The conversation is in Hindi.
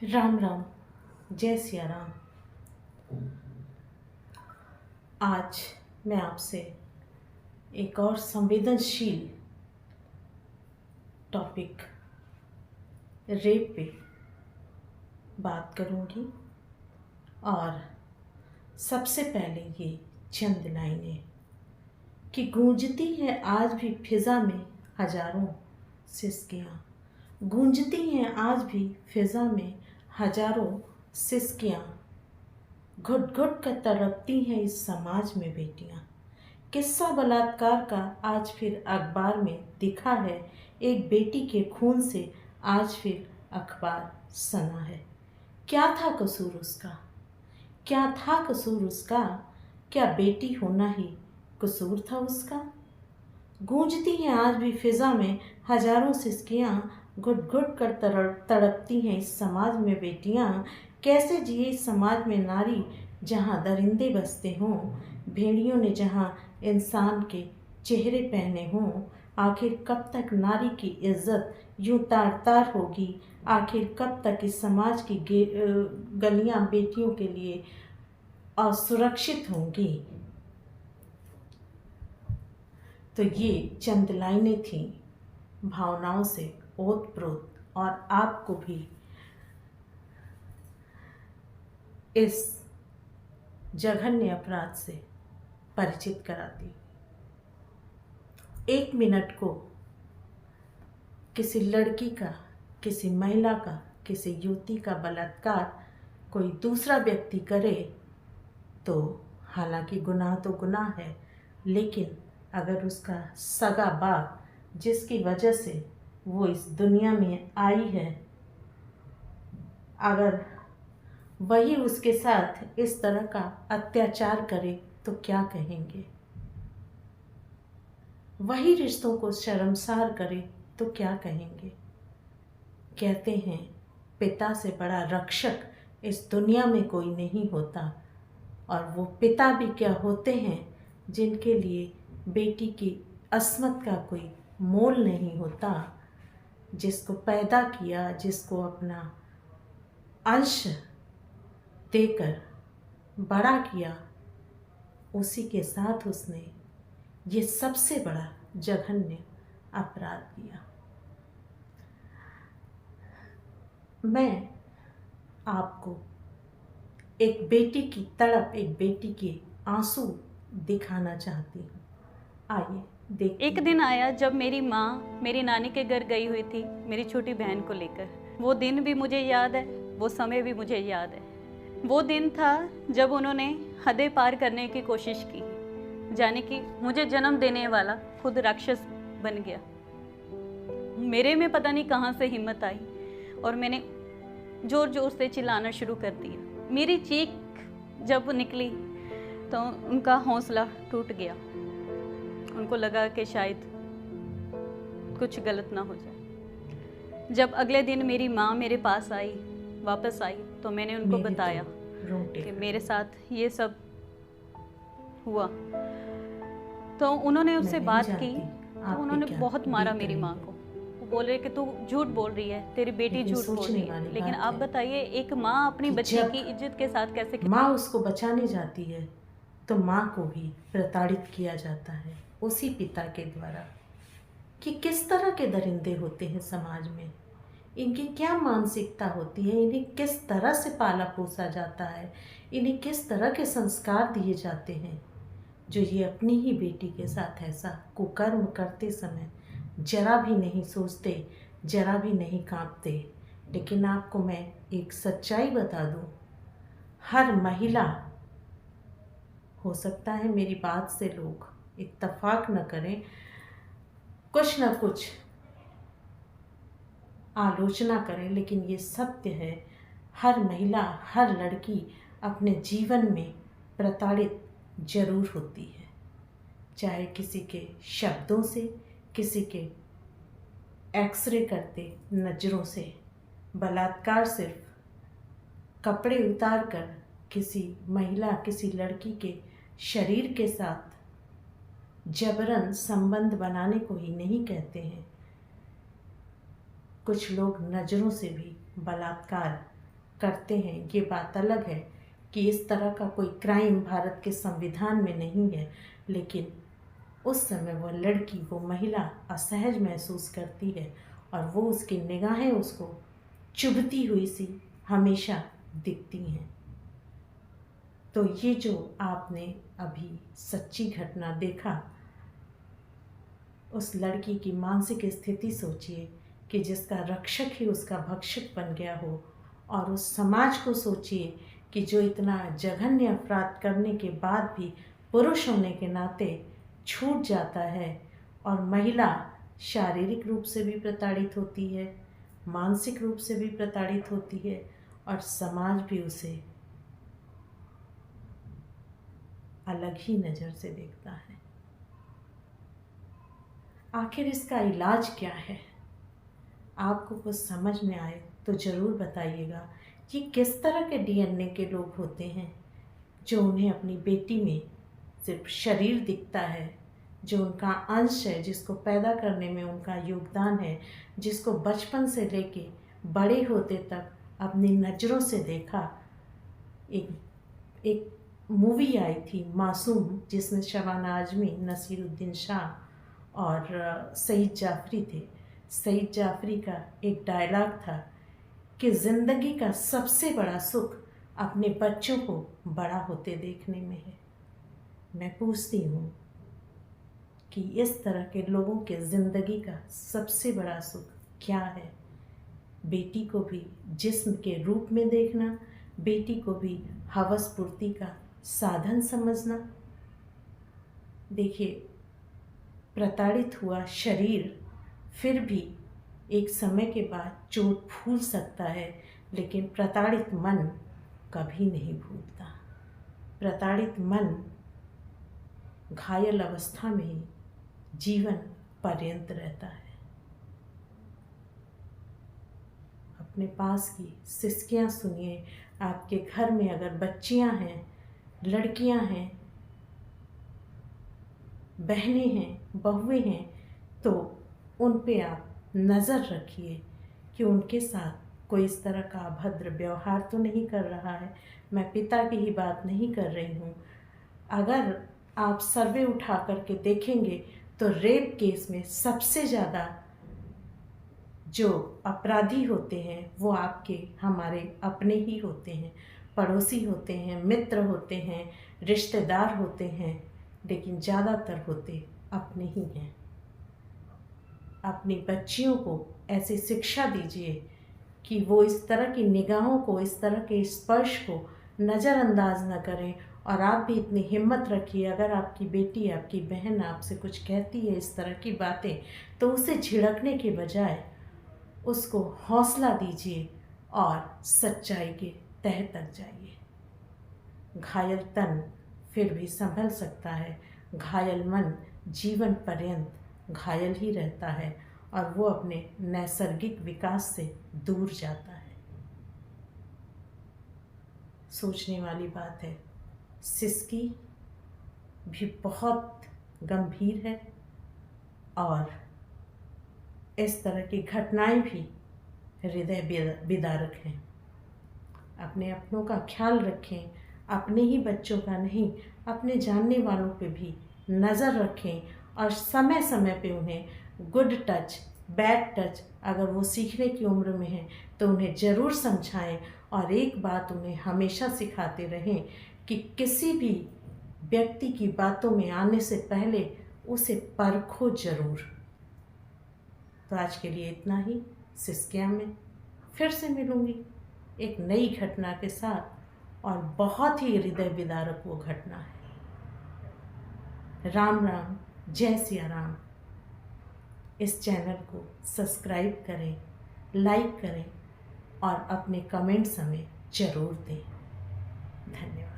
राम राम। जय सिया राम। आज मैं आपसे एक और संवेदनशील टॉपिक रेप पे बात करूंगी। और सबसे पहले ये चंद लाइनें कि गूंजती है आज भी फिजा में हजारों सिसकियाँ, गूंजती हैं आज भी फिजा में हजारों सिसकियाँ, घुट घुट कर तड़पती हैं इस समाज में बेटियां। किस्सा बलात्कार का आज फिर अखबार में दिखा है, एक बेटी के खून से आज फिर अखबार सना है। क्या था कसूर उसका, क्या था कसूर उसका, क्या बेटी होना ही कसूर था उसका। गूंजती हैं आज भी फिजा में हजारों सिसकियाँ, घुट घुट कर तड़पती हैं इस समाज में बेटियां। कैसे जिए इस समाज में नारी जहाँ दरिंदे बसते हों, भेड़ियों ने जहाँ इंसान के चेहरे पहने हों। आखिर कब तक नारी की इज्जत यूं तार तार होगी, आखिर कब तक इस समाज की गलियां बेटियों के लिए असुरक्षित होंगी। तो ये चंद लाइनें थीं भावनाओं से ओतप्रोत और आपको भी इस जघन्य अपराध से परिचित कराती। एक मिनट को किसी लड़की का, किसी महिला का, किसी युवती का बलात्कार कोई दूसरा व्यक्ति करे तो हालांकि गुनाह तो गुनाह है, लेकिन अगर उसका सगा बाप जिसकी वजह से वो इस दुनिया में आई है, अगर वही उसके साथ इस तरह का अत्याचार करे तो क्या कहेंगे। वही रिश्तों को शर्मसार करे तो क्या कहेंगे। कहते हैं पिता से बड़ा रक्षक इस दुनिया में कोई नहीं होता, और वो पिता भी क्या होते हैं जिनके लिए बेटी की अस्मत का कोई मोल नहीं होता। जिसको पैदा किया, जिसको अपना अंश देकर बड़ा किया, उसी के साथ उसने ये सबसे बड़ा जघन्य अपराध किया। मैं आपको एक बेटी की तड़प, एक बेटी के आंसू दिखाना चाहती हूँ। आइए देखते एक दिन आया जब मेरी माँ मेरी नानी के घर गई हुई थी मेरी छोटी बहन को लेकर। वो दिन भी मुझे याद है, वो समय भी मुझे याद है। वो दिन था जब उन्होंने हदें पार करने की कोशिश की, जाने कि मुझे जन्म देने वाला खुद राक्षस बन गया। मेरे में पता नहीं कहाँ से हिम्मत आई और मैंने जोर जोर से चिल्लाना शुरू कर दिया। मेरी चीख जब निकली तो उनका हौसला टूट गया। उनको लगा कि शायद कुछ गलत ना हो जाए। जब अगले दिन मेरी माँ मेरे पास आई, वापस आई, तो मैंने उनको बताया कि मेरे साथ ये सब हुआ। तो उन्होंने उससे बात की तो उन्होंने बहुत मारा मेरी माँ को। वो बोल रहे कि तू झूठ बोल रही है, तेरी बेटी झूठ बोल रही है। लेकिन आप बताइए, एक माँ अपनी बच्ची की इज्जत के साथ कैसे माँ उसको बचाने जाती है तो माँ को भी प्रताड़ित किया जाता है उसी पिता के द्वारा। कि किस तरह के दरिंदे होते हैं समाज में, इनकी क्या मानसिकता होती है, इन्हें किस तरह से पाला पोसा जाता है, इन्हें किस तरह के संस्कार दिए जाते हैं, जो ये अपनी ही बेटी के साथ ऐसा कुकर्म करते समय जरा भी नहीं सोचते, जरा भी नहीं कांपते। लेकिन आपको मैं एक सच्चाई बता दूं, हर महिला, हो सकता है मेरी बात से लोग इत्तेफाक न करें, कुछ न कुछ आलोचना करें, लेकिन ये सत्य है, हर महिला, हर लड़की अपने जीवन में प्रताड़ित जरूर होती है। चाहे किसी के शब्दों से, किसी के एक्सरे करते नज़रों से। बलात्कार सिर्फ कपड़े उतार कर किसी महिला, किसी लड़की के शरीर के साथ जबरन संबंध बनाने को ही नहीं कहते हैं। कुछ लोग नज़रों से भी बलात्कार करते हैं ये बात अलग है कि इस तरह का कोई क्राइम भारत के संविधान में नहीं है, लेकिन उस समय वह लड़की, वो महिला असहज महसूस करती है और वो उसकी निगाहें उसको चुभती हुई सी हमेशा दिखती हैं। तो ये जो आपने अभी सच्ची घटना देखा, उस लड़की की मानसिक स्थिति सोचिए कि जिसका रक्षक ही उसका भक्षक बन गया हो, और उस समाज को सोचिए कि जो इतना जघन्य अपराध करने के बाद भी पुरुष होने के नाते छूट जाता है, और महिला शारीरिक रूप से भी प्रताड़ित होती है, मानसिक रूप से भी प्रताड़ित होती है, और समाज भी उसे अलग ही नज़र से देखता है। आखिर इसका इलाज क्या है? आपको कुछ समझ में आए तो ज़रूर बताइएगा कि किस तरह के डीएनए के लोग होते हैं जो उन्हें अपनी बेटी में सिर्फ शरीर दिखता है, जो उनका अंश है, जिसको पैदा करने में उनका योगदान है, जिसको बचपन से लेके बड़े होते तक अपनी नज़रों से देखा। एक मूवी आई थी मासूम, जिसमें शबाना आजमी, नसीरुद्दीन शाह और सईद जाफरी थे। सईद जाफरी का एक डायलॉग था कि ज़िंदगी का सबसे बड़ा सुख अपने बच्चों को बड़ा होते देखने में है। मैं पूछती हूँ कि इस तरह के लोगों के ज़िंदगी का सबसे बड़ा सुख क्या है? बेटी को भी जिस्म के रूप में देखना, बेटी को भी हवस पूर्ति का साधन समझना। देखिए, प्रताड़ित हुआ शरीर फिर भी एक समय के बाद चोट फूल सकता है, लेकिन प्रताड़ित मन कभी नहीं भूलता। प्रताड़ित मन घायल अवस्था में ही जीवन पर्यंत रहता है। अपने पास की सिसकियाँ सुनिए। आपके घर में अगर बच्चियाँ हैं, लड़कियाँ हैं, बहनें हैं, बहुएं हैं, तो उन पे आप नज़र रखिए कि उनके साथ कोई इस तरह का अभद्र व्यवहार तो नहीं कर रहा है। मैं पिता की ही बात नहीं कर रही हूँ। अगर आप सर्वे उठा करके देखेंगे तो रेप केस में सबसे ज़्यादा जो अपराधी होते हैं वो आपके, हमारे अपने ही होते हैं, पड़ोसी होते हैं, मित्र होते हैं, रिश्तेदार होते हैं, लेकिन ज़्यादातर होते अपने ही हैं। अपनी बच्चियों को ऐसी शिक्षा दीजिए कि वो इस तरह की निगाहों को, इस तरह के स्पर्श को नज़रअंदाज न करें। और आप भी इतनी हिम्मत रखिए, अगर आपकी बेटी, आपकी बहन आपसे कुछ कहती है इस तरह की बातें, तो उसे झिड़कने के बजाय उसको हौसला दीजिए और सच्चाई के तह तक जाइए। घायल तन फिर भी संभल सकता है, घायल मन जीवन पर्यंत घायल ही रहता है और वो अपने नैसर्गिक विकास से दूर जाता है। सोचने वाली बात है। सिसकी भी बहुत गंभीर है और इस तरह की घटनाएं भी हृदय विदारक हैं। अपने अपनों का ख्याल रखें, अपने ही बच्चों का नहीं, अपने जानने वालों पे भी नज़र रखें और समय समय पे उन्हें गुड टच, बैड टच अगर वो सीखने की उम्र में हैं तो उन्हें ज़रूर समझाएं। और एक बात उन्हें हमेशा सिखाते रहें कि किसी भी व्यक्ति की बातों में आने से पहले उसे परखो ज़रूर। तो आज के लिए इतना ही। सिसकियाँ में फिर से मिलूँगी एक नई घटना के साथ, और बहुत ही हृदय विदारक वो घटना है। राम राम, जय सिया राम। इस चैनल को सब्सक्राइब करें, लाइक करें और अपने कमेंट्स हमें ज़रूर दें। धन्यवाद।